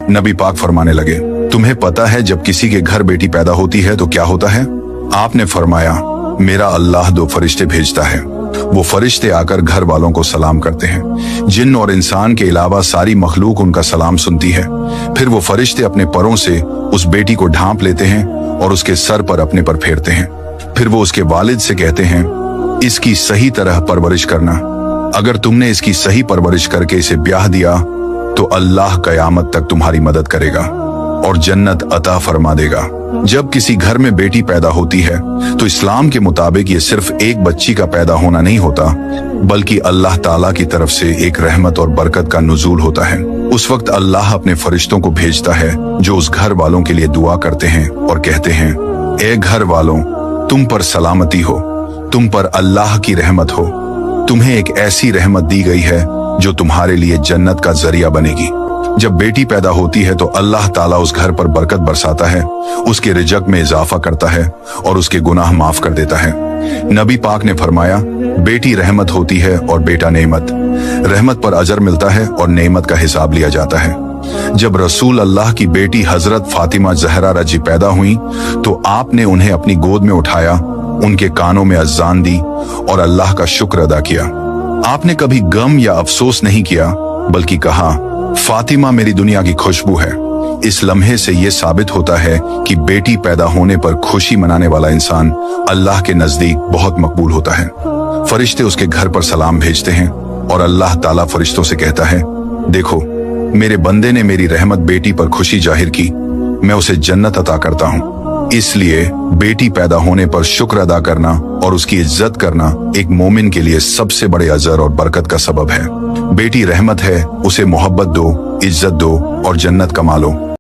नबी पाक फरमाने लगे, तुम्हें पता है जब किसी के घर बेटी पैदा होती है तो क्या होता है? आपने फरमाया, मेरा अल्लाह 2 फरिश्ते भेजता है। वो फरिश्ते आकर घर वालों को सलाम करते हैं। जिन्न और इंसान के अलावा सारी मखलूक उनका सलाम सुनती है। फिर वो फरिश्ते अपने परों से उस बेटी को ढांप लेते हैं और उसके सर पर अपने पर फेरते हैं। फिर वो उसके वालिद से कहते हैं, इसकी सही तरह परवरिश करना। अगर तुमने इसकी सही परवरिश करके इसे ब्याह दिया तो अल्लाह कयामत तक तुम्हारी मदद करेगा और जन्नत अता फरमा देगा। जब किसी घर में बेटी पैदा होती है तो इस्लाम के मुताबिक ये सिर्फ एक बच्ची का पैदा होना नहीं होता, बल्कि अल्लाह ताला की तरफ से एक रहमत और बरकत का नुज़ूल होता है। उस वक्त अल्लाह अपने फरिश्तों को भेजता है जो उस घर वालों के लिए दुआ करते हैं और कहते हैं, ए घर वालों, तुम पर सलामती हो, तुम पर अल्लाह की रहमत हो। तुम्हें एक ऐसी रहमत दी गई है जो तुम्हारे लिए जन्नत का जरिया बनेगी। जब बेटी पैदा होती है तो अल्लाह ताला उस घर पर बरकत बरसाता है, उसके रिज़्क़ में इजाफा करता है और उसके गुनाह माफ कर देता है। नबी पाक ने फरमाया, बेटी रहमत होती है और बेटा नेमत। रहमत पर अजर मिलता है और नेमत का हिसाब लिया जाता है। जब रसूल अल्लाह की बेटी हजरत फातिमा ज़हरा रजी पैदा हुई तो आपने उन्हें अपनी गोद में उठाया, उनके कानों में अज़ान दी और अल्लाह का शुक्र अदा किया। आपने कभी गम या अफसोस नहीं किया, बल्कि कहा, फातिमा मेरी दुनिया की खुशबू है। इस लम्हे से ये साबित होता है कि बेटी पैदा होने पर खुशी मनाने वाला इंसान अल्लाह के नजदीक बहुत मकबूल होता है। फरिश्ते उसके घर पर सलाम भेजते हैं और अल्लाह ताला फरिश्तों से कहता है, देखो, मेरे बंदे ने मेरी रहमत बेटी पर खुशी जाहिर की, मैं उसे जन्नत अता करता हूँ। इसलिए बेटी पैदा होने पर शुक्र अदा करना और उसकी इज्जत करना एक मोमिन के लिए सबसे बड़े अजर और बरकत का सबब है। बेटी रहमत है, उसे मोहब्बत दो, इज्जत दो और जन्नत कमा लो।